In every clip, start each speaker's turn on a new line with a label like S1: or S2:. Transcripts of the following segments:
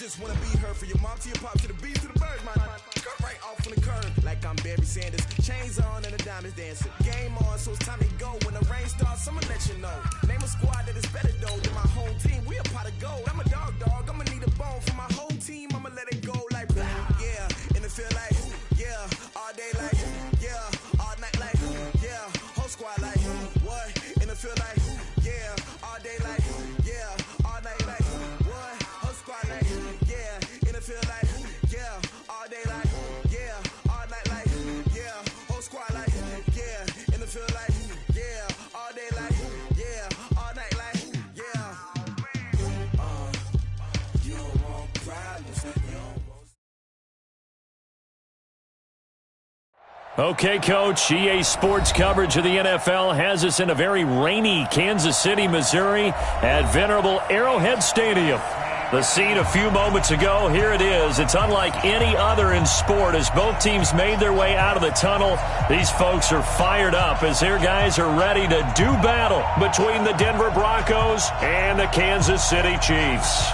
S1: just wanna be heard for your mom to your pop to the beat to the birds, my cut right off on the curb like I'm Barry Sanders. Chains on and the diamonds dancing. Game on, so it's time to go. When the rain starts, I'ma let you know. Name a squad that is better though than my whole team. We a pot of gold. I'm a dog. I'ma need a bone for my whole team. I'ma let it go like yeah, and it feel like yeah, all day like yeah, all night like yeah, whole squad like what? And it feel like yeah, all day like yeah, all night like what? Whole squad like yeah, and it feel like yeah, all day like yeah, all night like yeah, whole squad like yeah, and it feel like yeah, all day like yeah, all night like yeah. You don't want problems, you don't want.
S2: Okay, Coach, EA Sports coverage of the NFL has us in a very rainy Kansas City, Missouri at venerable Arrowhead Stadium. The scene a few moments ago, here it is. It's unlike any other in sport as both teams made their way out of the tunnel. These folks are fired up as their guys are ready to do battle between the Denver Broncos and the Kansas City Chiefs.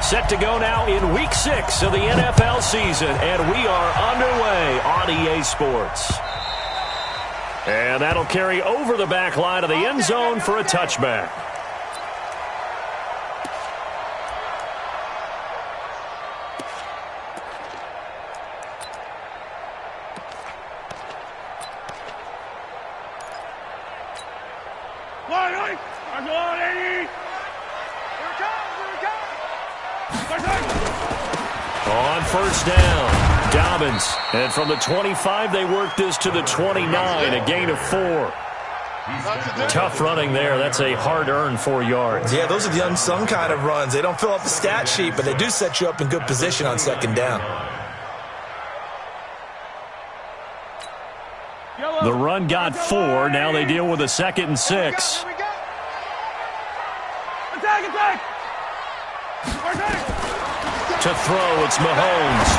S2: Set to go now in Week 6 of the NFL season, and we are underway on EA Sports. And that'll carry over the back line of the end zone for a touchback. On first down, Dobbins. And from the 25, they work this to the 29, a gain of 4. Tough running there. That's a hard-earned 4 yards.
S3: Yeah, those are the unsung kind of runs. They don't fill up the stat sheet, but they do set you up in good position on second down.
S2: The run got 4. Now they deal with a 2nd and 6.
S4: Attack!
S2: To throw, it's Mahomes.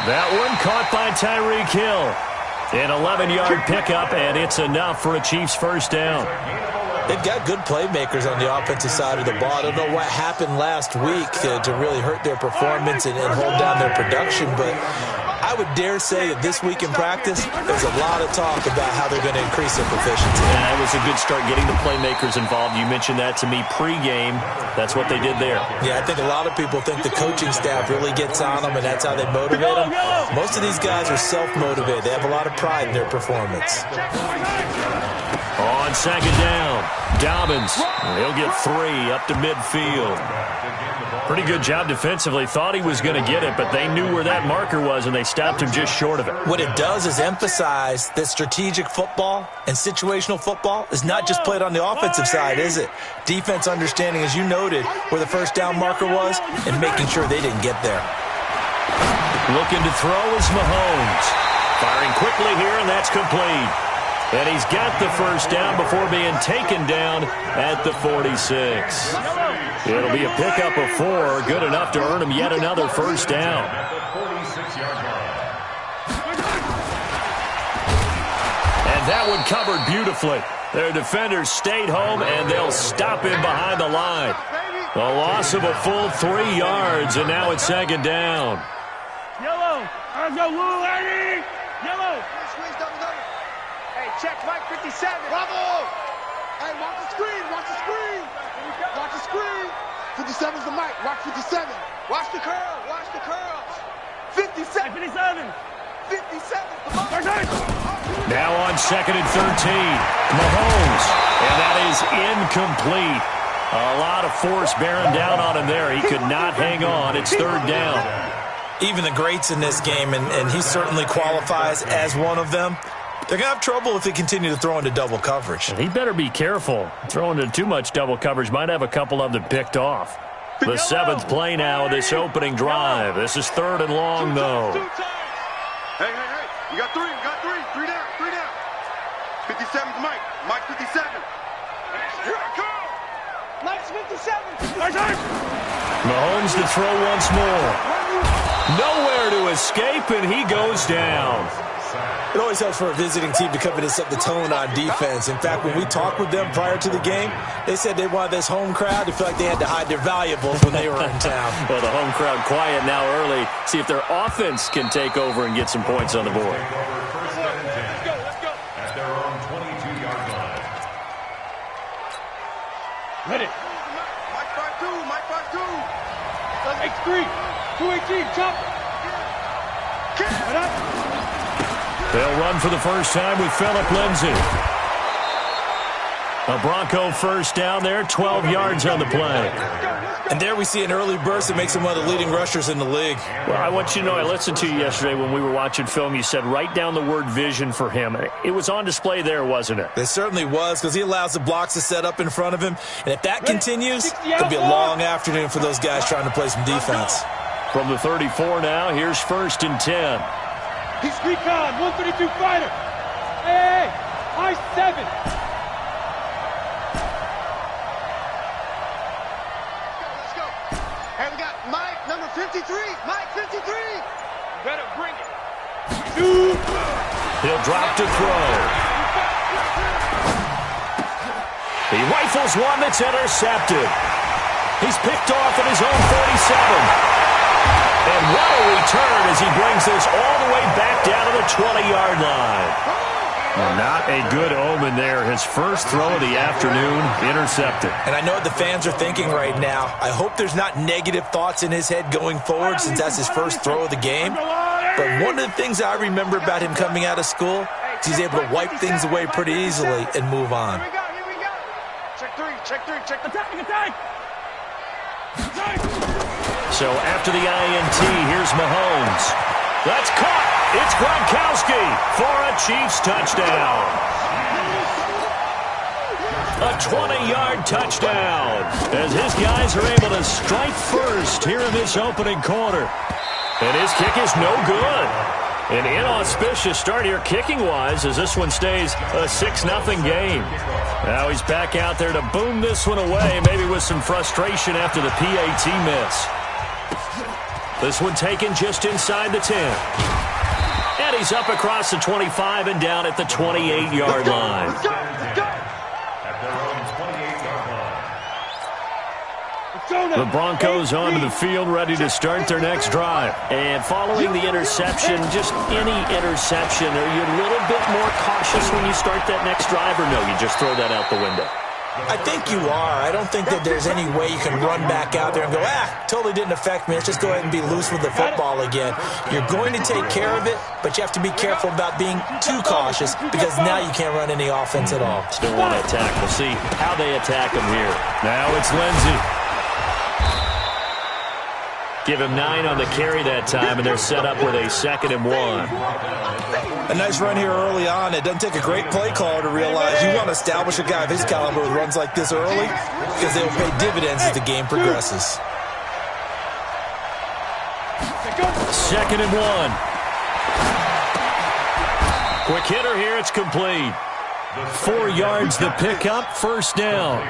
S2: That one caught by Tyreek Hill. An 11-yard pickup, and it's enough for a Chiefs first down.
S3: They've got good playmakers on the offensive side of the ball. I don't know what happened last week to really hurt their performance and hold down their production, but I would dare say that this week in practice, there's a lot of talk about how they're going to increase their proficiency.
S2: Yeah, it was a good start getting the playmakers involved. You mentioned that to me pregame. That's what they did there.
S3: Yeah, I think a lot of people think the coaching staff really gets on them, and that's how they motivate them. Most of these guys are self-motivated. They have a lot of pride in their performance.
S2: On second down, Dobbins. He'll get 3 up to midfield. Pretty good job defensively. Thought he was going to get it, but they knew where that marker was, and they stopped him just short of it.
S3: What it does is emphasize that strategic football and situational football is not just played on the offensive side, is it? Defense understanding, as you noted, where the first down marker was and making sure they didn't get there.
S2: Looking to throw is Mahomes. Firing quickly here, and that's complete. And he's got the first down before being taken down at the 46. It'll be a pickup of 4, good enough to earn him yet another first down. And that one covered beautifully. Their defenders stayed home, and they'll stop him behind the line. A loss of a full 3 yards, and now it's second down.
S4: Yellow. Let's go, Lou, Eddie. Yellow.
S5: Hey, check Mike 57. Bravo. Hey, watch the screen. Watch the screen. Watch the screen. 57's the mic. Watch 57. Watch the curl. Watch the curls. 57.
S4: 57.
S5: 57's the mic.
S2: Now on 2nd and 13, Mahomes. And that is incomplete. A lot of force bearing down on him there. He could not hang on. It's 3rd down.
S3: Even the greats in this game, and he certainly qualifies as one of them, they're going to have trouble if they continue to throw into double coverage.
S2: He better be careful. Throwing into too much double coverage might have a couple of them picked off. The 7th play now of this opening drive. This is 3rd and long, though.
S6: Hey. You got 3. 3 down. 57's Mike. Mike 57. Here I come.
S5: Mike's 57.
S2: Mahomes to throw once more. Nowhere to escape, and he goes down.
S3: It always helps for a visiting team to come in and set the tone on defense. In fact, when we talked with them prior to the game, they said they wanted this home crowd to feel like they had to hide their valuables when they were in town.
S2: Well, the home crowd quiet now early. See if their offense can take over and get some points on the board.
S4: Ready.
S6: Mike 5-2, Mike 5-2.
S4: X3, 218, chop. Right up.
S2: They'll run for the first time with Phillip Lindsay. A Bronco first down there, 12 yards on the play.
S3: And there we see an early burst that makes him one of the leading rushers in the league.
S2: Well, I want you to know, I listened to you yesterday when we were watching film. You said write down the word vision for him. It was on display there, wasn't it?
S3: It certainly was, because he allows the blocks to set up in front of him. And if that continues, it'll be a long afternoon for those guys trying to play some defense.
S2: From the 34 now, here's 1st and 10.
S4: He's recon, 132 fighter. Hey, high 7.
S5: Let's go. Hey, we got Mike, number 53. Mike, 53.
S4: Better bring it.
S2: He'll drop to throw. He rifles one that's intercepted. He's picked off at his own 47. And what a return as he brings this all the way back down to the 20-yard line. Well, not a good omen there. His first throw of the afternoon intercepted.
S3: And I know what the fans are thinking right now. I hope there's not negative thoughts in his head going forward since that's his first throw of the game. But one of the things I remember about him coming out of school is he's able to wipe things away pretty easily and move on.
S5: Here we go. Check three, check
S4: Attack.
S2: So after the INT, here's Mahomes. That's caught. It's Gronkowski for a Chiefs touchdown. A 20-yard touchdown as his guys are able to strike first here in this opening quarter. And his kick is no good. An inauspicious start here kicking-wise as this one stays a 6-0 game. Now he's back out there to boom this one away, maybe with some frustration after the PAT miss. This one taken just inside the 10. And he's up across the 25 and down at the 28-yard line.
S5: Let's go.
S2: The Broncos onto the field, ready to start their next drive. And following the interception, just any interception, are you a little bit more cautious when you start that next drive, or no, you just throw that out the window?
S3: I think you are. I don't think that there's any way you can run back out there and go, totally didn't affect me. Let's just go ahead and be loose with the football again. You're going to take care of it, but you have to be careful about being too cautious because now you can't run any offense at all.
S2: Still want to attack. We'll see how they attack him here. Now it's Lindsay. Give him 9 on the carry that time, and they're set up with a 2nd and 1.
S3: A nice run here early on. It doesn't take a great play caller to realize you want to establish a guy of his caliber with runs like this early because they will pay dividends as the game progresses.
S2: 2nd and 1. Quick hitter here. It's complete. 4 yards the pickup, 1st down.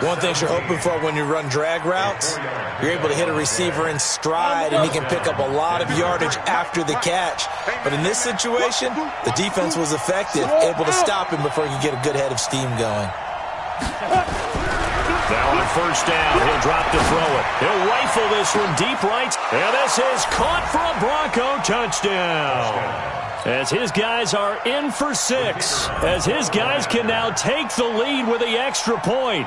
S3: One thing you're hoping for when you run drag routes, you're able to hit a receiver in stride and he can pick up a lot of yardage after the catch. But in this situation, the defense was effective, able to stop him before he could get a good head of steam going.
S2: Now on 1st down, he'll drop to throw it. He'll rifle this one deep right, and this is caught for a Bronco touchdown. As his guys are in for 6, as his guys can now take the lead with the extra point.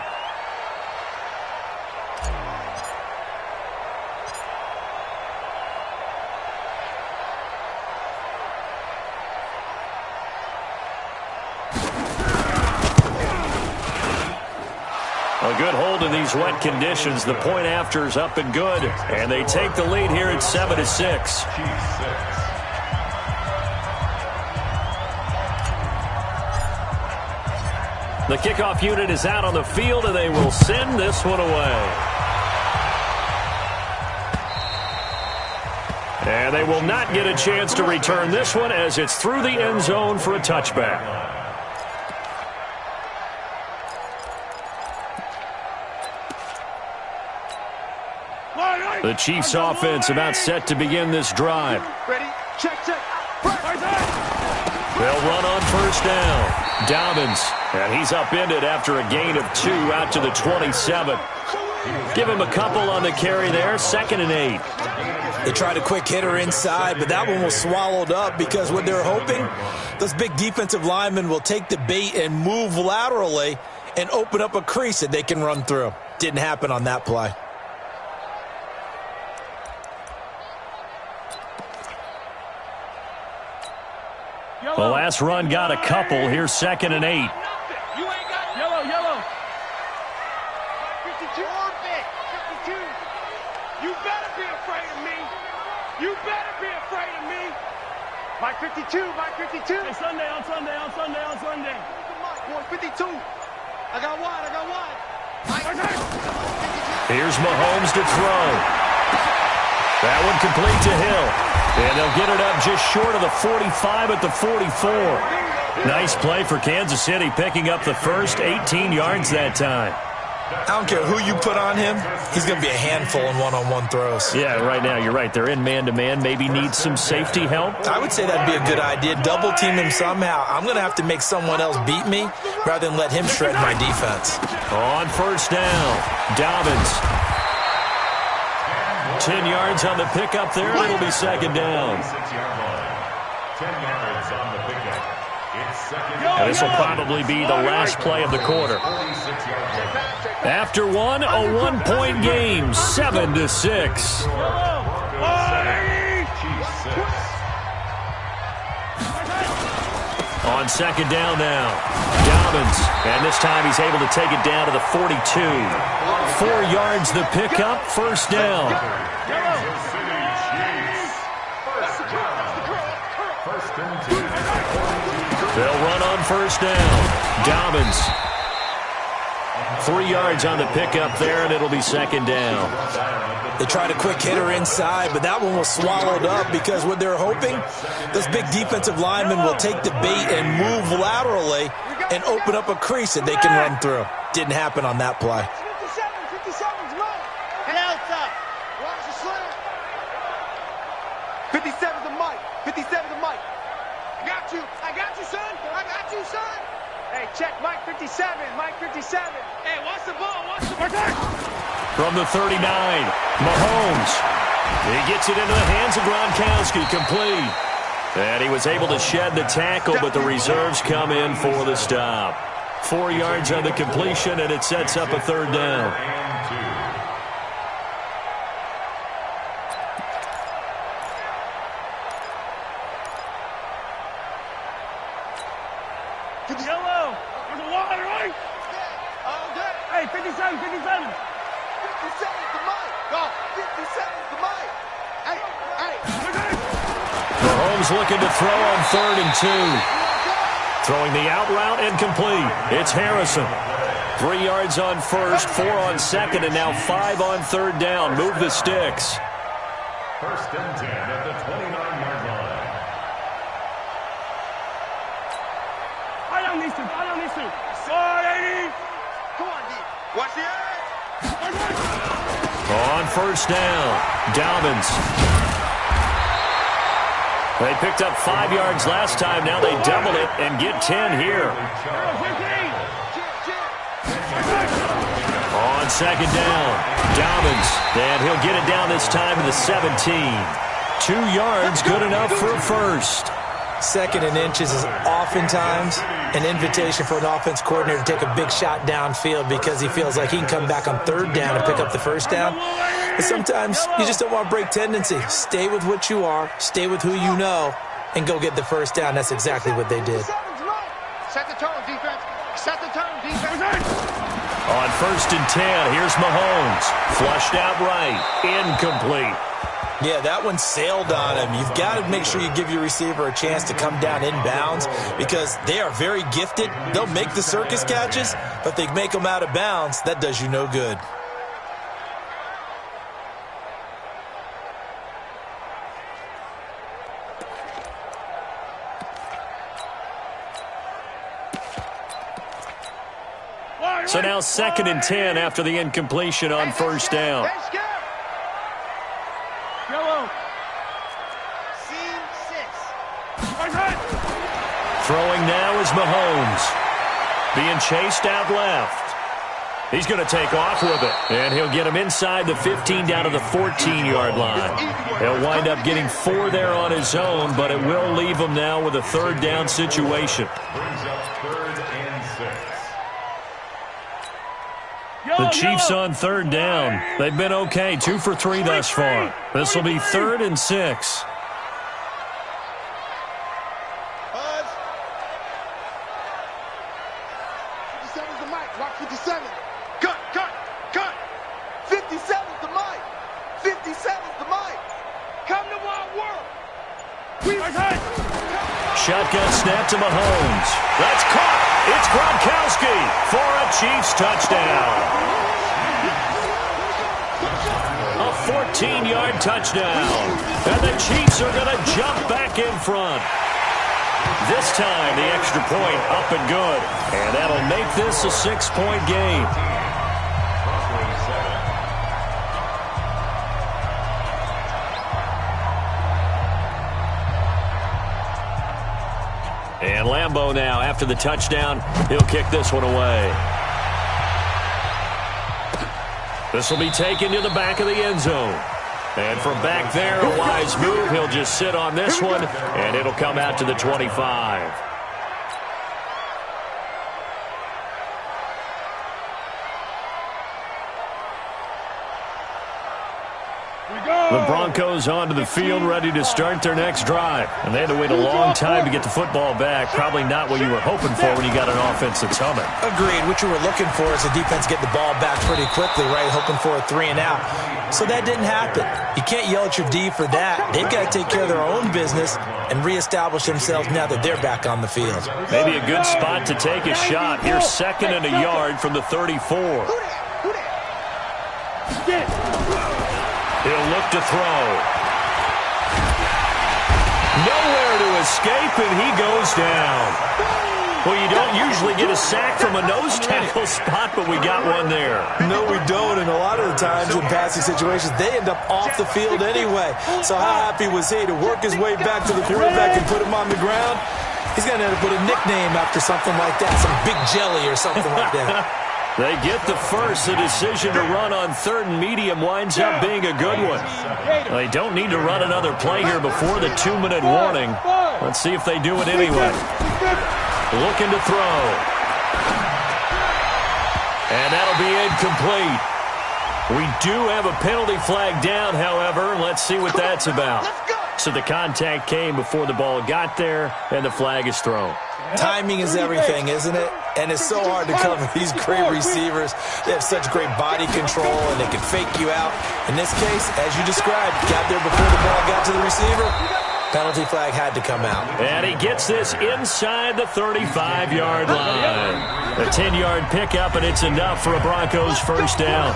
S2: A good hold in these wet conditions. The point after is up and good, and they take the lead here at 7-6. The kickoff unit is out on the field, and they will send this one away. And they will not get a chance to return this one as it's through the end zone for a touchback. The Chiefs offense about set to begin this drive.
S5: Ready? Check, check.
S2: They'll run on first down. Dobbins, and he's upended after a gain of 2 out to the 27. Give him a couple on the carry there, 2nd and 8.
S3: They tried a quick hitter inside, but that one was swallowed up because what they're hoping, those big defensive linemen will take the bait and move laterally and open up a crease that they can run through. Didn't happen on that play.
S2: The last run got a couple. Here's 2nd and 8.
S4: Yellow.
S5: 52. 52. You better be afraid of me. You better be afraid of me. Mike 52. Mike 52.
S4: Hey, Sunday.
S5: 152. I got wide.
S2: Here's Mahomes to throw. That one complete to Hill. And they'll get it up just short of the 45 at the 44. Nice play for Kansas City, picking up the first 18 yards that time.
S3: I don't care who you put on him, he's going to be a handful in one-on-one throws.
S2: Yeah, right now, you're right. They're in man-to-man. Maybe need some safety help.
S3: I would say that'd be a good idea. Double team him somehow. I'm going to have to make someone else beat me rather than let him shred my defense.
S2: On first down, Dobbins. 10 yards on the pickup there, and it'll be 2nd down. And this will probably be the last play of the quarter. After one, a 1-point game, 7-6. On 2nd down now, Dobbins, and this time he's able to take it down to the 42. 4 yards the pickup, first down. They'll run on first down. Dobbins. 3 yards on the pickup there, and it'll be 2nd down.
S3: They tried a quick hitter inside, but that one was swallowed up because what they're hoping, those big defensive linemen will take the bait and move laterally and open up a crease that they can run through. Didn't happen on that play.
S5: 57's mine. Get outside. Watch the slant. 57's the mic. 57's the mic. I got you, son. I got you, son. Hey, check Mike 57. Mike 57. Hey, watch the ball.
S2: From the 39, Mahomes. He gets it into the hands of Gronkowski, complete. And he was able to shed the tackle, but the reserves come in for the stop. 4 yards on the completion, and it sets up a 3rd down.
S4: Yellow. There's a water, right? Hey, 57.
S5: 57's the mic. Go. 57's the mic. Hey.
S2: Mahomes looking to throw on 3rd and 2. Throwing the out route incomplete. It's Harrison. 3 yards on first, 4 on 2nd, and now 5 on 3rd down. Move the sticks.
S7: 1st and 10 at the 29-yard line.
S4: I don't need to. 480.
S5: Come on, D. Watch the edge.
S2: On first down, Dobbins. They picked up 5 yards last time. Now they doubled it and get 10 here. On 2nd down, Dobbins. And he'll get it down this time to the 17. 2 yards, good enough for a first.
S3: 2nd and inches is oftentimes an invitation for an offense coordinator to take a big shot downfield because he feels like he can come back on 3rd down and pick up the first down. But sometimes you just don't want to break tendency. Stay with what you are, stay with who you know, and go get the first down. That's exactly what they did.
S5: Set the tone, defense. Set the tone, defense.
S2: On 1st and 10, here's Mahomes. Flushed out right, incomplete.
S3: Yeah, that one sailed on him. You've got to make sure you give your receiver a chance to come down inbounds because they are very gifted. They'll make the circus catches, but they make them out of bounds. That does you no good.
S2: So now 2nd and 10 after the incompletion on first down. Throwing now is Mahomes. Being chased out left. He's going to take off with it. And he'll get him inside the 15 down to the 14-yard line. He'll wind up getting 4 there on his own, but it will leave him now with a third down situation.
S7: Brings up 3rd and 6.
S2: The Chiefs on third down. They've been okay, 2 for 3 thus far. This will be 3rd and 6. Shotgun snap to Mahomes. That's caught. It's Gronkowski for a Chiefs touchdown. A 14-yard touchdown. And the Chiefs are going to jump back in front. This time, the extra point up and good. And that'll make this a 6-point game. And Lambeau now, after the touchdown, he'll kick this one away. This will be taken to the back of the end zone. And from back there, a wise move. He'll just sit on this one, and it'll come out to the 25. The Broncos onto the field, ready to start their next drive. And they had to wait a long time to get the football back. Probably not what you were hoping for when you got an offense that's humming.
S3: Agreed. What you were looking for is the defense get the ball back pretty quickly, right? Hoping for a 3 and out. So that didn't happen. You can't yell at your D for that. They've got to take care of their own business and reestablish themselves now that they're back on the field.
S2: Maybe a good spot to take a shot. Here's 2nd and a yard from the 34. He'll look to throw. Nowhere to escape, and he goes down. Well, you don't usually get a sack from a nose tackle spot, but we got one there.
S3: No, we don't, and a lot of the times in passing situations, they end up off the field anyway. So how happy was he to work his way back to the quarterback and put him on the ground? He's going to have to put a nickname after something like that, some Big Jelly or something like that.
S2: They get the first. The decision to run on 3rd and medium winds up being a good one. They don't need to run another play here before the 2-minute warning. Let's see if they do it anyway. Looking to throw. And that'll be incomplete. We do have a penalty flag down, however. Let's see what that's about. So the contact came before the ball got there, and the flag is thrown.
S3: Timing is everything, isn't it? And it's so hard to cover these great receivers. They have such great body control, and they can fake you out. In this case, as you described, got there before the ball got to the receiver. Penalty flag had to come out.
S2: And he gets this inside the 35-yard line. A 10-yard pickup, and it's enough for a Broncos first down.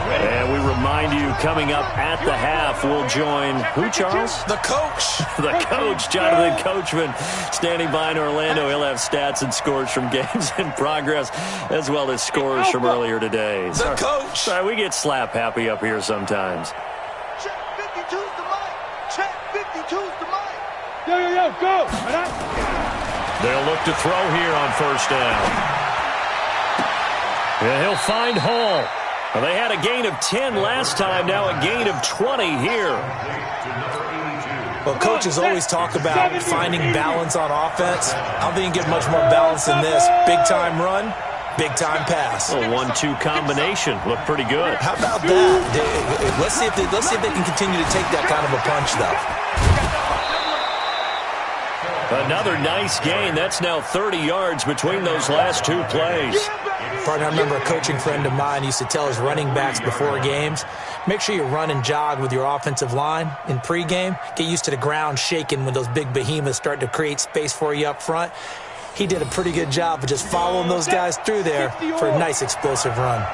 S2: And we remind you, coming up at the half, we'll join who, Charles?
S3: The coach.
S2: The coach, Jonathan Coachman, standing by in Orlando. He'll have stats and scores from games in progress, as well as scores from earlier today.
S3: The coach.
S2: Sorry, we get slap happy up here sometimes.
S5: Check 52's the mic. Check 52's the mic. Yo, go.
S2: They'll look to throw here on first down. And he'll find Hall. Well, they had a gain of 10 last time, now a gain of 20 here.
S3: Well, coaches always talk about finding balance on offense. I don't think you can get much more balance than this. Big-time run, big-time pass.
S2: A 1-2 combination. Looked pretty good.
S3: How about that? Let's see if they can continue to take that kind of a punch, though.
S2: Another nice gain. That's now 30 yards between those last 2 plays.
S3: Partner, I remember a coaching friend of mine used to tell his running backs before games, make sure you run and jog with your offensive line in pregame. Get used to the ground shaking when those big behemoths start to create space for you up front. He did a pretty good job of just following those guys through there for a nice explosive run.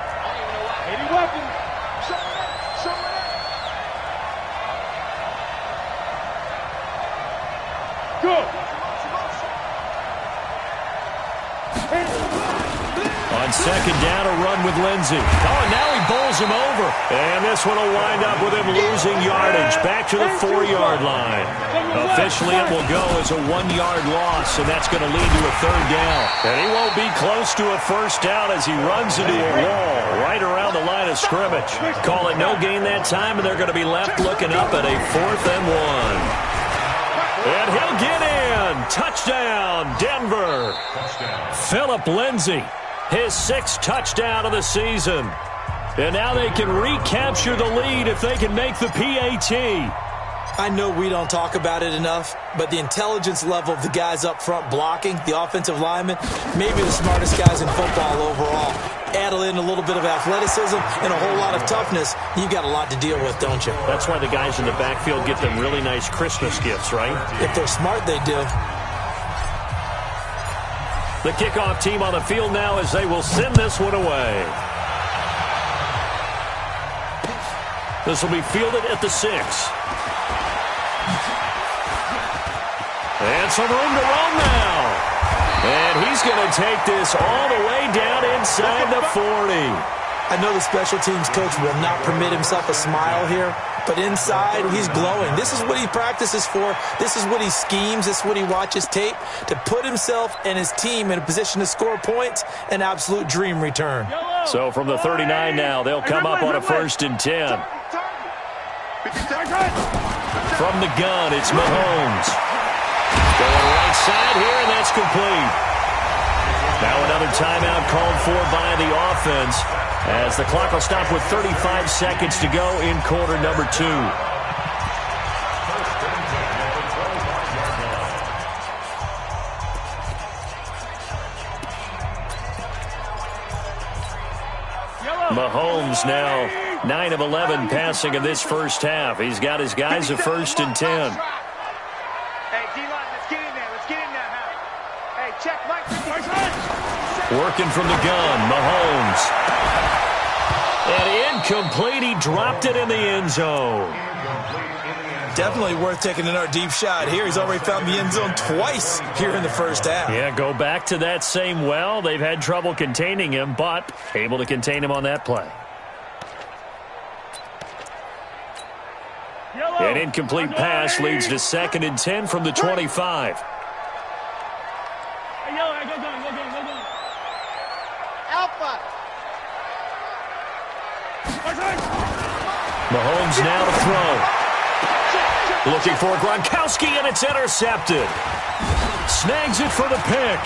S2: On second down, a run with Lindsey. Oh, and now he bowls him over. And this one will wind up with him losing yardage back to the 4-yard line. Officially, it will go as a 1-yard loss, and that's going to lead to a third down. And he won't be close to a first down as he runs into a wall right around the line of scrimmage. Call it no gain that time, and they're going to be left looking up at a 4th and 1. And he'll get in. Touchdown, Denver. Philip Lindsay, his 6th touchdown of the season. And now they can recapture the lead if they can make the PAT.
S3: I know we don't talk about it enough, but the intelligence level of the guys up front blocking, the offensive linemen, maybe the smartest guys in football overall. Add in a little bit of athleticism and a whole lot of toughness, you've got a lot to deal with, don't you?
S2: That's why the guys in the backfield get them really nice Christmas gifts, right?
S3: If they're smart, they do.
S2: The kickoff team on the field now as they will send this one away. This will be fielded at the 6. And some room to roam now. And he's going to take this all the way down inside the 40.
S3: I know the special teams coach will not permit himself a smile here, but inside he's glowing. This is what he practices for. This is what he schemes. This is what he watches tape to put himself and his team in a position to score points. An absolute dream return.
S2: So from the 39 now, they'll come up on a 1st and 10. From the gun, it's Mahomes. Going right side here, and that's complete. Now another timeout called for by the offense as the clock will stop with 35 seconds to go in quarter number 2. Mahomes now 9 of 11 passing in this first half. He's got his guys a 1st and 10.
S5: Hey, D-line, let's get in there. Let's get in there, Howard. Hey, check Mike.
S2: Working from the gun, Mahomes. And incomplete. He dropped it in the end zone.
S3: Definitely worth taking another deep shot here. He's already found the end zone twice here in the first half.
S2: Yeah, go back to that same well. They've had trouble containing him, but able to contain him on that play. An incomplete pass leads to 2nd and 10 from the 25.
S5: Alpha.
S2: Mahomes now to throw. Looking for Gronkowski, and it's intercepted. Snags it for the pick.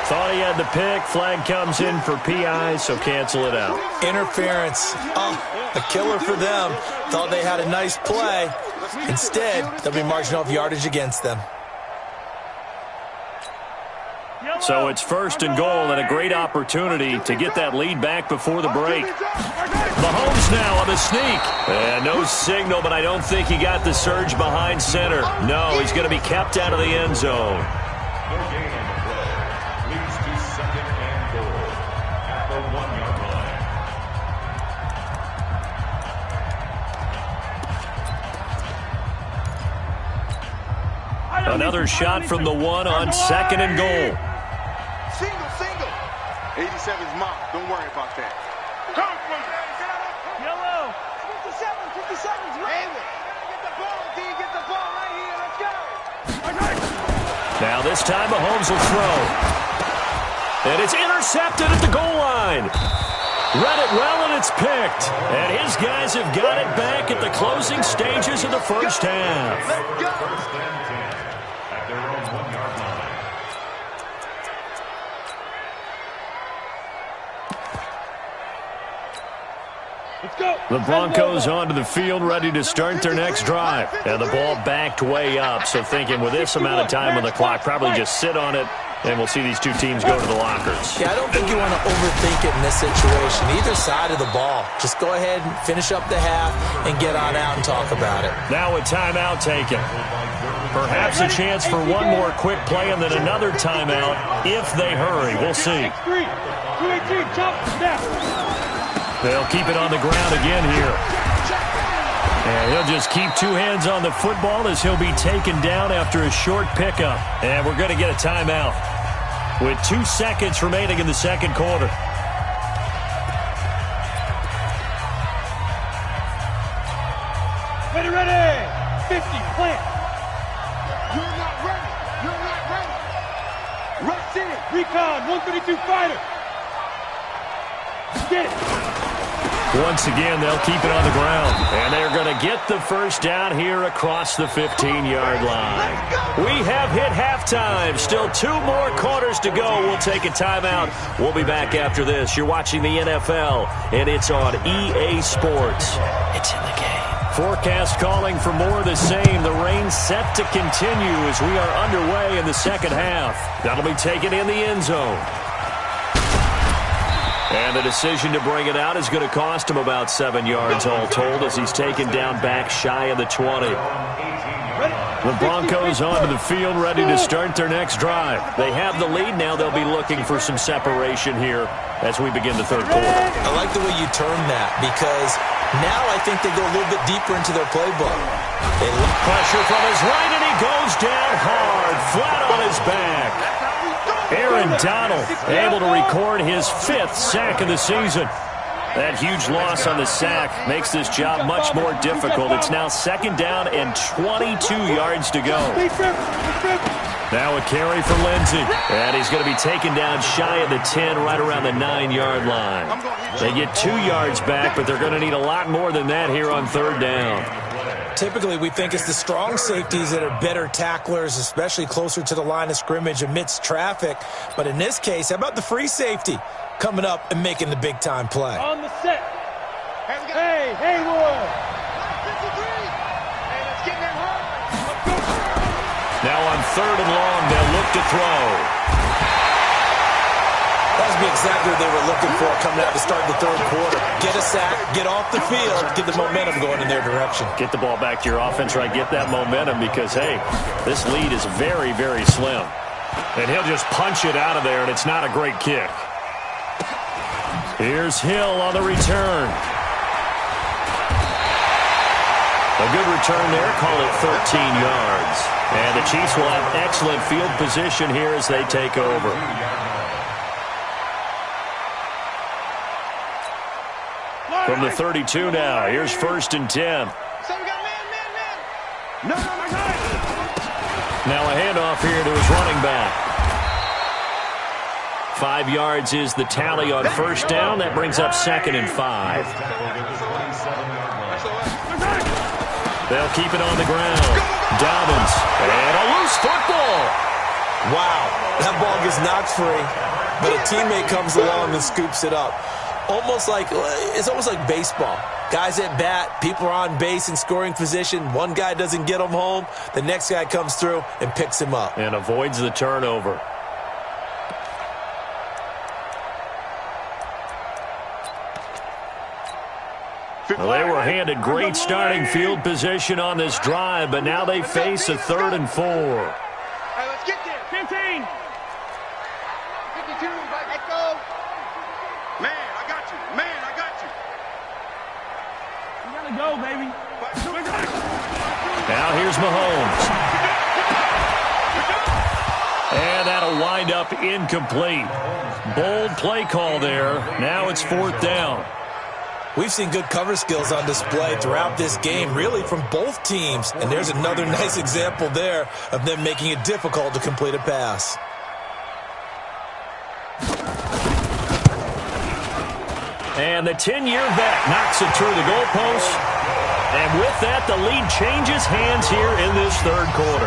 S2: Thought he had the pick. Flag comes in for PI, so cancel it out.
S3: Interference. Oh, a killer for them. Thought they had a nice play. Instead, they'll be marching off yardage against them.
S2: So it's 1st and goal and a great opportunity to get that lead back before the break. Mahomes now on the sneak. And no signal, but I don't think he got the surge behind center. No, he's going to be kept out of the end zone. Another shot from the 1 on 2nd and goal.
S6: Single. 87's mom. Don't worry about that.
S5: Yellow. 57's Raven. Get the ball, D. Get the ball right here. Let's go.
S2: Now this time Mahomes will throw. And it's intercepted at the goal line. Read it well, and it's picked. And his guys have got it back at the closing stages of the first half.
S6: Let's go.
S7: At their own 1-yard line.
S2: The Broncos onto the field, ready to start their next drive. And the ball backed way up, so thinking with this amount of time on the clock, probably just sit on it, and we'll see these two teams go to the lockers.
S3: Yeah, I don't think you want to overthink it in this situation. Either side of the ball. Just go ahead and finish up the half and get on out and talk about it.
S2: Now a timeout taken. Perhaps a chance for one more quick play and then another timeout if they hurry. We'll see. They'll keep it on the ground again here. And he'll just keep two hands on the football as he'll be taken down after a short pickup. And we're going to get a timeout with 2 seconds remaining in the second quarter.
S4: Ready. 50, plant.
S5: You're not ready. You're not ready.
S4: Rush in. Recon, 132 fighter. Get it.
S2: Once again, they'll keep it on the ground. And they're going to get the first down here across the 15-yard line. We have hit halftime. Still 2 more quarters to go. We'll take a timeout. We'll be back after this. You're watching the NFL, and it's on EA Sports. It's in the game. Forecast calling for more of the same. The rain set to continue as we are underway in the second half. That'll be taken in the end zone. And the decision to bring it out is going to cost him about 7 yards all told as he's taken down back shy of the 20. The Broncos onto the field ready to start their next drive. They have the lead. Now they'll be looking for some separation here as we begin the third quarter.
S3: I like the way you term that because now I think they go a little bit deeper into their playbook. They look
S2: pressure from his right, and he goes down hard, flat on his back. Aaron Donald able to record his 5th sack of the season. That huge loss on the sack makes this job much more difficult. It's now 2nd down and 22 yards to go. Now a carry for Lindsey. And he's going to be taken down shy of the 10, right around the 9-yard line. They get 2 yards back, but they're going to need a lot more than that here on 3rd down.
S3: Typically, we think it's the strong safeties that are better tacklers, especially closer to the line of scrimmage amidst traffic. But in this case, how about the free safety coming up and making the big-time play?
S4: On the set. Hey, Haywood.
S5: Hey, let's get them home.
S2: Now on 3rd and long, they'll look to throw.
S3: That would be exactly what they were looking for coming out to start the 3rd quarter. Get a sack, get off the field, get the momentum going in their direction.
S2: Get the ball back to your offense, right? Get that momentum because, hey, this lead is very, very slim. And he'll just punch it out of there, and it's not a great kick. Here's Hill on the return. A good return there, call it 13 yards. And the Chiefs will have excellent field position here as they take over. From the 32 now, here's 1st and 10. Now a handoff here to his running back. 5 yards is the tally on 1st down. That brings up 2nd and 5. They'll keep it on the ground. Dobbins, and a loose football.
S3: Wow, that ball gets knocked free, but a teammate comes along and scoops it up. It's almost like baseball. Guys at bat, people are on base in scoring position. One guy doesn't get him home. The next guy comes through and picks him up.
S2: And avoids the turnover. Well, they were handed great starting field position on this drive, but now they face a 3rd and 4.
S5: Hey, let's get there.
S4: 15.
S5: 52, let's go.
S6: Man, I got you. Man, I got you.
S4: You gotta go, baby.
S2: Now here's Mahomes. And that'll wind up incomplete. Bold play call there. Now it's 4th down.
S3: We've seen good cover skills on display throughout this game, really from both teams. And there's another nice example there of them making it difficult to complete a pass.
S2: And the 10-year vet knocks it through the goalpost. And with that, the lead changes hands here in this 3rd quarter.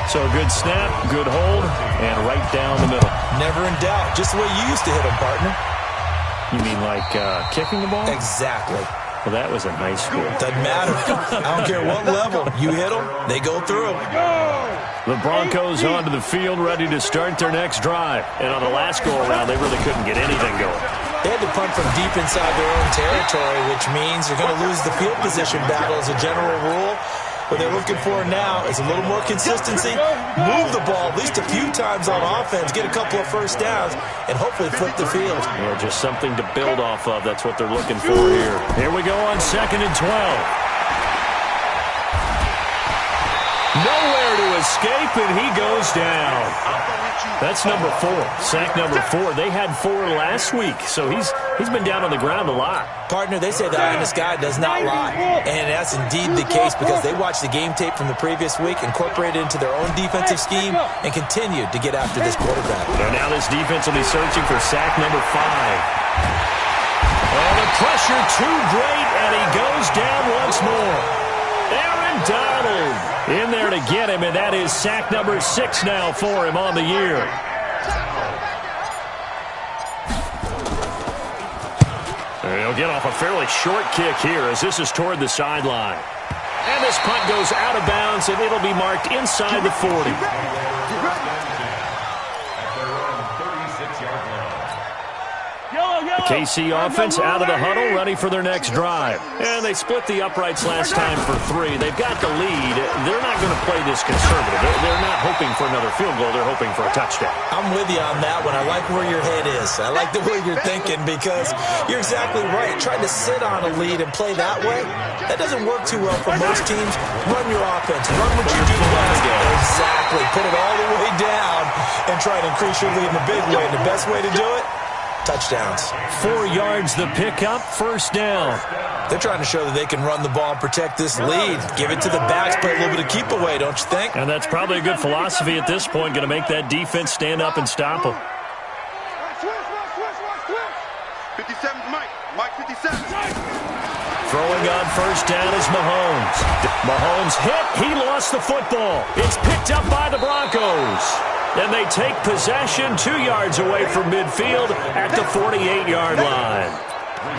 S2: So a good snap, good hold, and right down the middle.
S3: Never in doubt. Just the way you used to hit them, partner.
S2: You mean like kicking the ball?
S3: Exactly.
S2: Well, that was a nice score.
S3: Doesn't matter. I don't care what level. You hit them, they go through.
S2: The Broncos onto the field ready to start their next drive. And on the last go-around, they really couldn't get anything going.
S3: They had to punt from deep inside their own territory, which means you're going to lose the field position battle as a general rule. What they're looking for now is a little more consistency, move the ball at least a few times on offense, get a couple of 1st downs, and hopefully flip the field.
S2: Yeah, just something to build off of. That's what they're looking for here. Here we go on 2nd and 12. escape, and he goes down. That's number 4, sack number 4. They had 4 last week, so he's been down on the ground a lot.
S3: Partner, they say the eye in the sky does not lie, and that's indeed the case because they watched the game tape from the previous week, incorporated it into their own defensive scheme, and continued to get after this quarterback.
S2: And now this defense will be searching for sack number 5. Oh, the pressure too great, and he goes down once more. Aaron Donald in there to get him, and that is sack number 6 now for him on the year. He'll get off a fairly short kick here as this is toward the sideline. And this punt goes out of bounds, and it'll be marked inside the 40. The KC offense out of the huddle, ready for their next drive. And they split the uprights last time for 3. They've got the lead. They're not going to play this conservative. They're not hoping for another field goal. They're hoping for a touchdown.
S3: I'm with you on that one. I like where your head is. I like the way you're thinking because you're exactly right. Trying to sit on a lead and play that way, that doesn't work too well for most teams. Run your offense. Run what you do best. Exactly. Put it all the way down and try to increase your lead in a big way. And the best way to do it, touchdowns.
S2: 4 yards the pickup, first down.
S3: They're trying to show that they can run the ball and protect this lead. Give it to the backs, play a little bit of keep away, don't you think?
S2: And that's probably a good philosophy at this point, going to make that defense stand up and stop them.
S6: 57's Mike. Mike 57.
S2: Throwing on first down is Mahomes. Mahomes hit. He lost the football. It's picked up by the Broncos. And they take possession 2 yards away from midfield at the 48-yard line.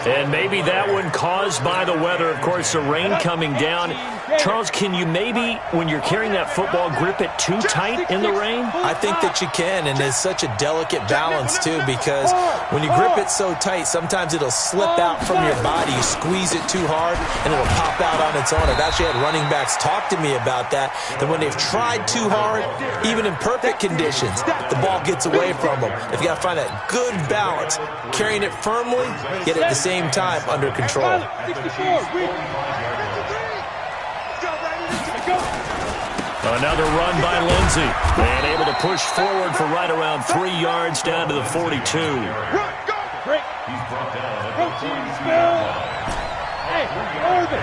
S2: And maybe that one caused by the weather. Of course, the rain coming down. Charles, can you maybe, when you're carrying that football, grip it too tight in the rain?
S3: I think that you can, and it's such a delicate balance, too, because when you grip it so tight, sometimes it'll slip out from your body. You squeeze it too hard, and it'll pop out on its own. I've actually had running backs talk to me about that when they've tried too hard, even in perfect conditions, the ball gets away from them. You've got to find that good balance, carrying it firmly, yet at the same time under control.
S2: Another run by Lindsey. And able to push forward for right around 3 yards down to the 42.
S4: He's brought down at the 42. Hey, Irvin.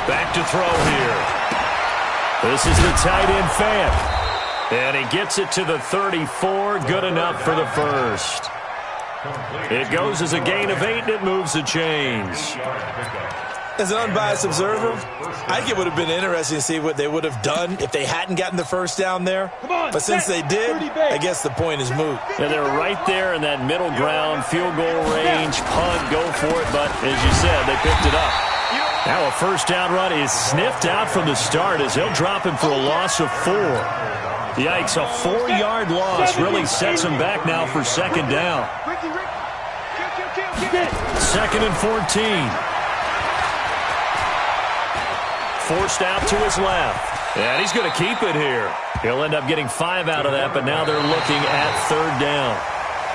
S2: Back to throw here. This is the tight end Fant. And he gets it to the 34. Good enough for the first. It goes as a gain of 8, and it moves the chains.
S3: As an unbiased observer, I think it would have been interesting to see what they would have done if they hadn't gotten the first down there. But since they did, I guess the point is moot.
S2: And they're right there in that middle ground, field goal range, punt, go for it. But as you said, they picked it up. Now a first down run is sniffed out from the start as they'll drop him for a loss of 4. Yikes, a 4-yard loss really sets him back now for second down. Second and 14. Forced out to his left. And he's going to keep it here. He'll end up getting 5 out of that, but now they're looking at third down.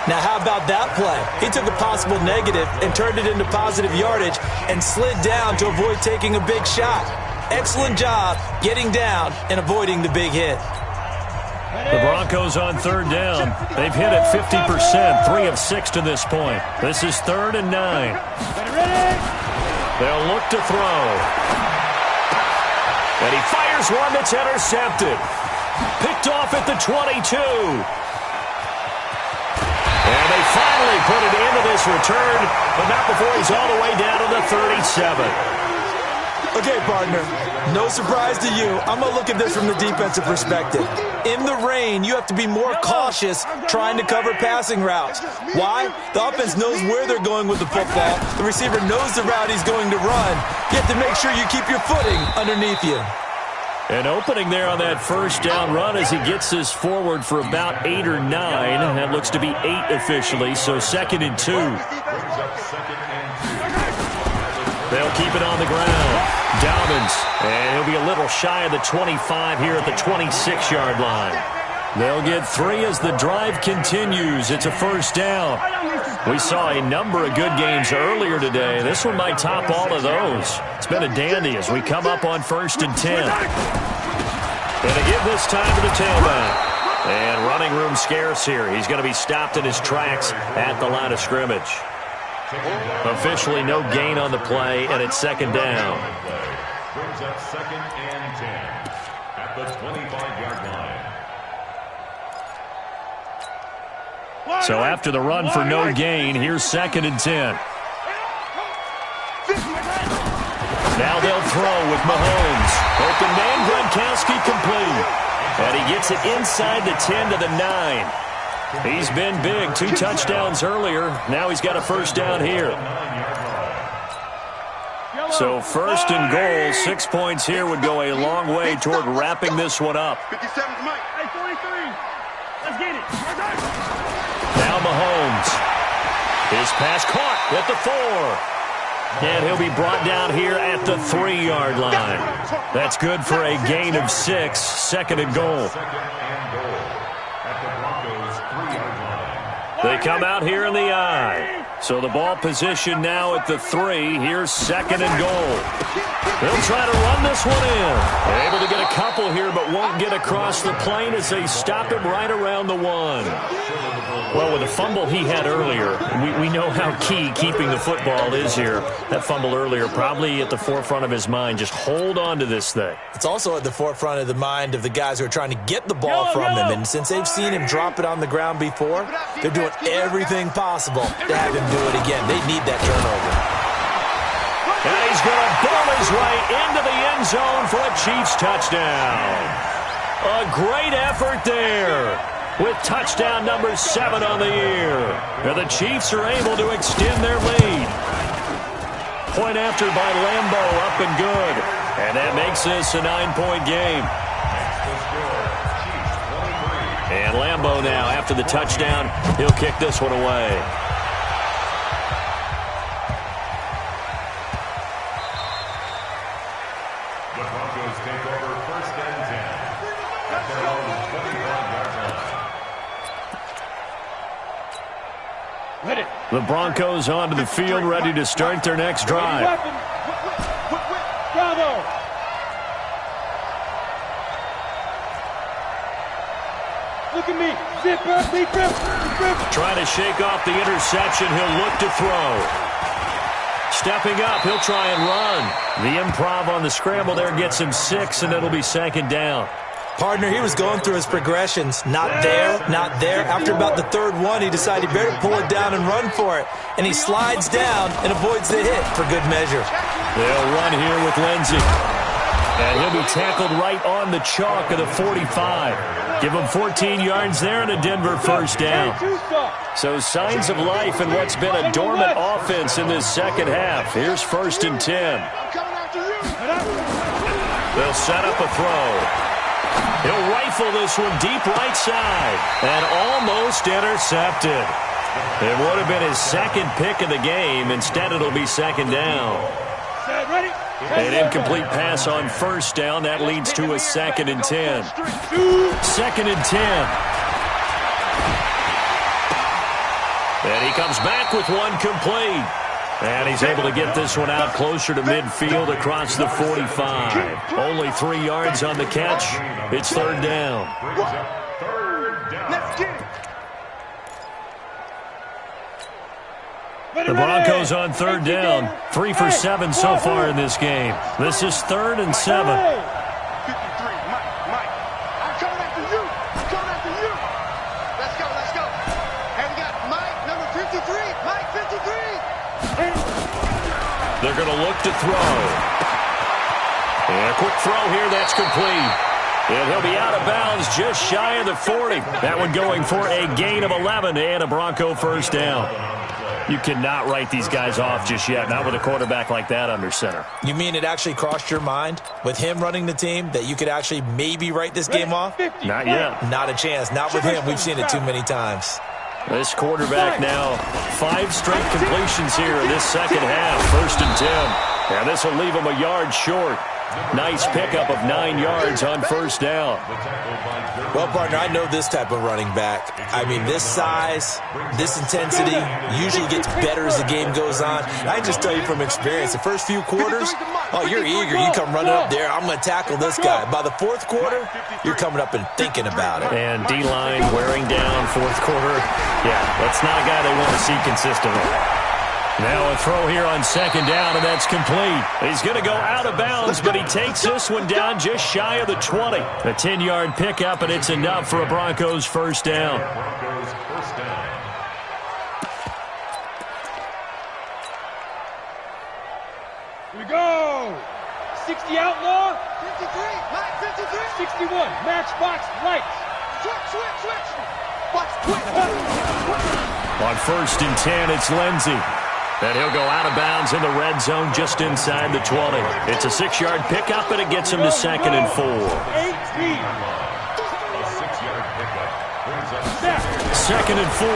S3: Now, how about that play? He took a possible negative and turned it into positive yardage and slid down to avoid taking a big shot. Excellent job getting down and avoiding the big hit.
S2: The Broncos on third down. They've hit it 50%, 3 of 6 to this point. This is 3rd and 9. They'll look to throw. And he fires one that's intercepted. Picked off at the 22. And they finally put it into this return, but not before he's all the way down to the 37.
S3: Okay, partner, no surprise to you. I'm going to look at this from the defensive perspective. In the rain, you have to be more cautious trying to cover passing routes. Why? The offense knows where they're going with the football. The receiver knows the route he's going to run. You have to make sure you keep your footing underneath you.
S2: An opening there on that first down run as he gets this forward for about 8 or 9. That looks to be 8 officially, so 2nd and 2. They'll keep it on the ground. Dobbins, and he'll be a little shy of the 25 here at the 26-yard line. They'll get 3 as the drive continues. It's a first down. We saw a number of good games earlier today. This one might top all of those. It's been a dandy as we come up on 1st and 10. And to give this time to the tailback. And running room scarce here. He's going to be stopped in his tracks at the line of scrimmage. Officially no gain on the play, and it's 2nd down.
S7: Brings up 2nd and 10 at the 25-yard line.
S2: So after the run for no gain, here's 2nd and 10. Now they'll throw with Mahomes. Open man, Gronkowski complete. And he gets it inside the 10 to the 9. He's been big. 2 touchdowns earlier. Now he's got a 1st down here. So 1st and goal, 6 points here would go a long way toward wrapping this one up.
S6: 57's Mike.
S4: Hey, 43. Let's get it.
S2: Now Mahomes. His pass caught at the 4. And he'll be brought down here at the 3-yard line. That's good for a gain of 6. 2nd and goal. They come out here in the I. So the ball position now at the 3. Here's 2nd and goal. They'll try to run this one in. They're able to get a couple here, but won't get across the plane as they stop him right around the 1. Well, with the fumble he had earlier, we know how key keeping the football is here. That fumble earlier probably at the forefront of his mind. Just hold on to this thing.
S3: It's also at the forefront of the mind of the guys who are trying to get the ball from him. And since they've seen him drop it on the ground before, they're doing everything possible to have him do it again. They need that turnover.
S2: And he's going to ball his way into the end zone for a Chiefs touchdown. A great effort there, with touchdown number 7 on the year. And the Chiefs are able to extend their lead. Point after by Lambo, up and good. And that makes this a 9-point game. And Lambo now, after the touchdown, he'll kick this one away.
S7: The Broncos take over 1st and 10 at their own 25-yard line.
S2: The Broncos onto the field, ready to start their next drive.
S4: Bravo. Look at me. Zipper.
S2: Trying to shake off the interception. He'll look to throw. Stepping up, he'll try and run. The improv on the scramble there gets him 6, and it'll be 2nd down.
S3: Partner, he was going through his progressions. Not there, not there. After about the 3rd one, he decided he better pull it down and run for it. And he slides down and avoids the hit for good measure.
S2: They'll run here with Lindsey. And he'll be tackled right on the chalk of the 45. Give him 14 yards there and a Denver 1st down. So signs of life in what's been a dormant offense in this 2nd half. Here's 1st and 10. They'll set up a throw. He'll rifle this one deep right side. And almost intercepted. It would have been his 2nd pick of the game. Instead, it'll be 2nd down. An incomplete pass on 1st down. That leads to a 2nd and 10. 2nd and 10. And he comes back with one complete. And he's able to get this one out closer to midfield across the 45. Only 3 yards on the catch. It's 3rd down.
S6: Let's get it.
S2: The Broncos on 3rd down. 3 for 7 so far in this game. This is 3rd and 7.
S6: 53, Mike.
S5: I'm coming after you. Let's go. And we got Mike, number 53. Mike, 53.
S2: They're going to look to throw. And a quick throw here, that's complete. And he'll be out of bounds just shy of the 40. That one going for a gain of 11 and a Bronco 1st down. You cannot write these guys off just yet, not with a quarterback like that under center.
S3: You mean it actually crossed your mind with him running the team that you could actually maybe write this game off?
S2: Not yet.
S3: Not a chance. Not with him. We've seen it too many times.
S2: This quarterback now, 5 straight completions here in this 2nd half. 1st and 10. And this will leave him a yard short. Nice pickup of 9 yards on first down.
S3: Well, partner, I know this type of running back. I mean, this size, this intensity usually gets better as the game goes on. I just tell you from experience, the first few quarters, oh, you're eager. You come running up there, I'm going to tackle this guy. By the fourth quarter, you're coming up and thinking about it.
S2: And D-line wearing down fourth quarter. Yeah, that's not a guy they want to see consistently. Now a throw here on second down, and that's complete. He's going to go out of bounds, but he takes this one down just shy of the 20. A 10-yard pickup, and it's enough for a Broncos first down.
S4: Here we go. 60 outlaw. 53. 61. Matchbox lights. Switch. Box quick.
S2: On first and 10, it's Lindsey. And he'll go out of bounds in the red zone just inside the 20. It's a 6-yard pickup, and it gets him to second and 4.
S4: 18.
S2: Second and 4.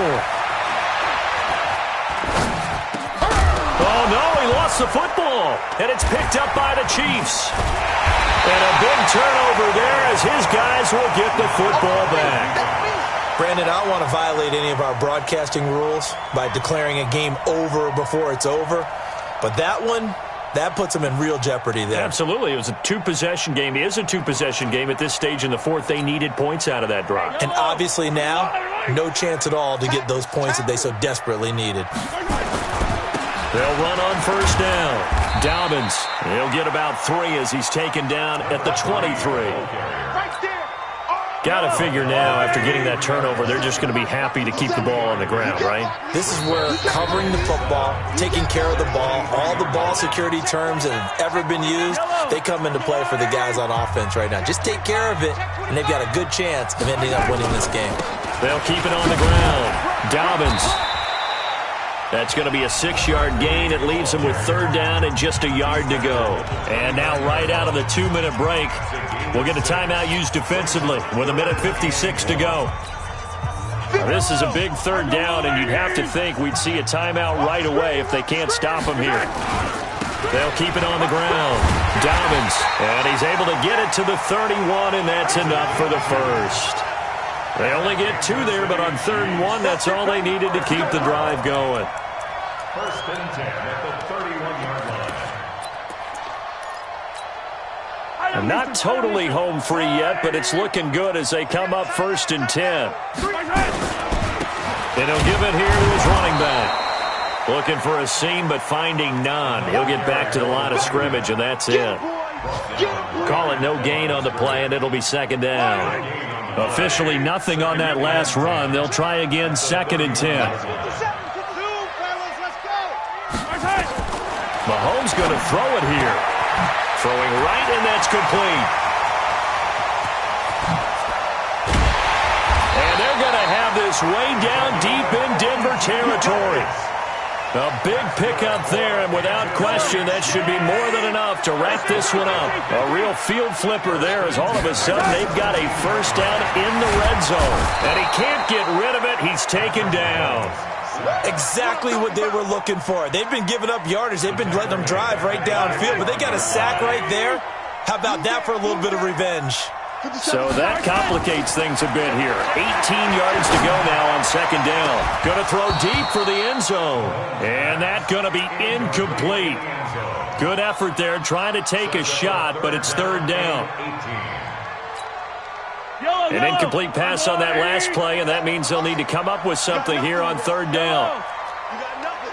S2: Oh, no, he lost the football. And it's picked up by the Chiefs. And a big turnover there as his guys will get the football back.
S3: Brandon, I don't want to violate any of our broadcasting rules by declaring a game over before it's over. But that one, that puts them in real jeopardy there.
S2: Absolutely. It was a two-possession game. It is a two-possession game at this stage in the fourth. They needed points out of that drive.
S3: And obviously now, no chance at all to get those points that they so desperately needed.
S2: They'll run on first down. Dobbins, he'll get about 3 as he's taken down at the 23. Got to figure now, after getting that turnover, they're just going to be happy to keep the ball on the ground, right?
S3: This is where covering the football, taking care of the ball, all the ball security terms that have ever been used, they come into play for the guys on offense right now. Just take care of it, and they've got a good chance of ending up winning this game.
S2: They'll keep it on the ground. Dobbins. That's going to be a 6-yard gain. It leaves them with third down and just a yard to go. And now right out of the 2-minute break, we'll get a timeout used defensively with 1:56 to go. Now, this is a big third down, and you'd have to think we'd see a timeout right away if they can't stop him here. They'll keep it on the ground. Dobbins, and he's able to get it to the 31, and that's enough for the first. They only get 2 there, but on 3rd and 1, that's all they needed to keep the drive going.
S7: First and 10 at the 31-yard line.
S2: And not totally home free yet, but it's looking good as they come up 1st and 10. And he'll give it here to his running back. Looking for a seam, but finding none. He'll get back to the line of scrimmage, and that's it. Call it no gain on the play, and it'll be second down. Officially nothing on that last run. They'll try again, 2nd and 10. Mahomes going to throw it here. Throwing right, and that's complete. And they're going to have this way down deep in Denver territory. A big pickup there, and without question, that should be more than enough to wrap this one up. A real field flipper there as all of a sudden they've got a first down in the red zone. And he can't get rid of it. He's taken down.
S3: Exactly what they were looking for. They've been giving up yardage. They've been letting them drive right downfield, but they got a sack right there. How about that for a little bit of revenge?
S2: So that complicates things a bit here. 18 yards to go now on second down. Going to throw deep for the end zone. And that's going to be incomplete. Good effort there trying to take a shot, but it's third down. An incomplete pass on that last play, and that means they'll need to come up with something here on third down.
S5: You got nothing.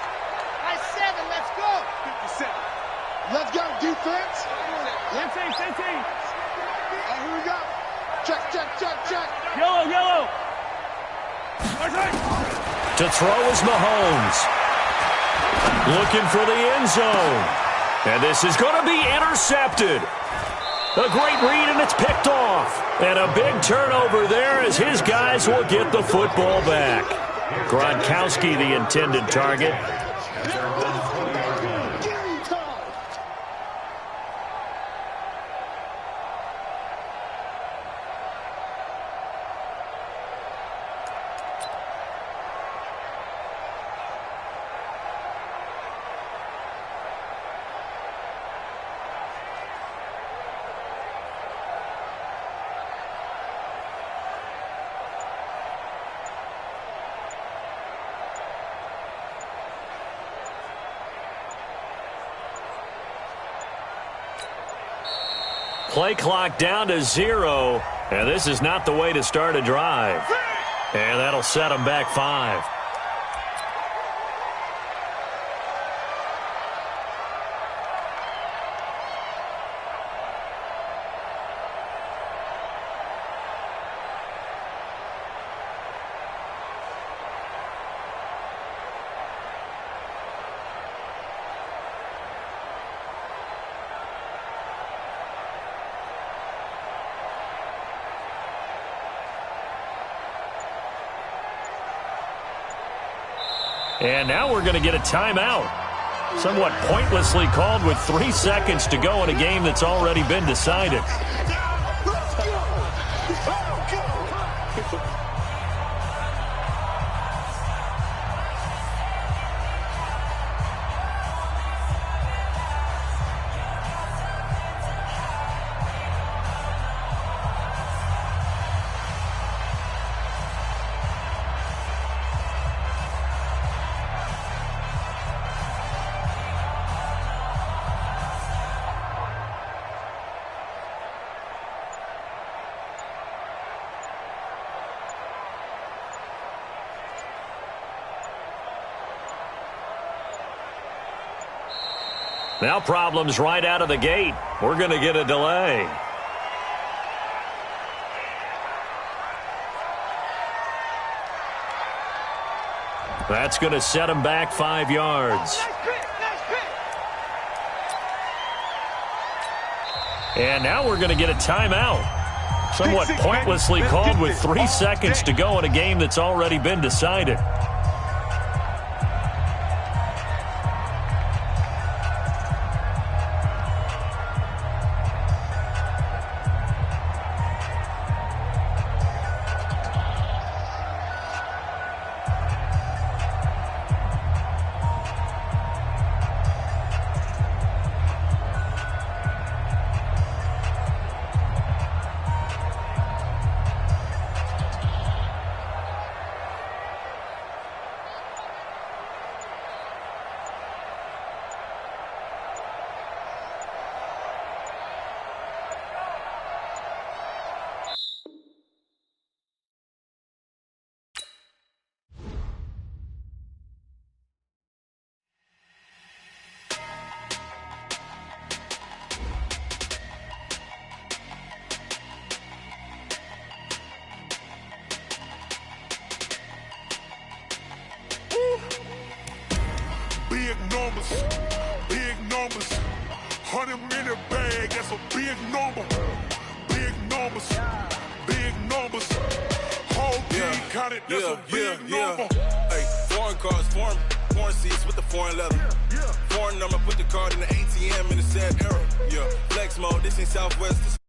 S5: Nice 7, let's go. 57. Let's go, defense. Let's see. Here we go. Check.
S4: Yellow.
S2: To throw is Mahomes. Looking for the end zone. And this is going to be intercepted. A great read, and it's picked off. And a big turnover there as his guys will get the football back. Gronkowski, the intended target. Play clock down to 0, and this is not the way to start a drive. And that'll set them back 5. And now we're going to get a timeout. Somewhat pointlessly called with 3 seconds to go in a game that's already been decided. Now problems right out of the gate. We're going to get a delay. That's going to set him back 5 yards. And now we're going to get a timeout. Somewhat pointlessly called with 3 seconds to go in a game that's already been decided.
S8: Big numbers, 100-minute bag, that's a big number. Big numbers, whole team counted, that's a big number.
S9: Hey, foreign cars, foreign seats with the foreign leather. Foreign number, put the card in the ATM in the sad era. Yeah, flex mode, this ain't Southwest.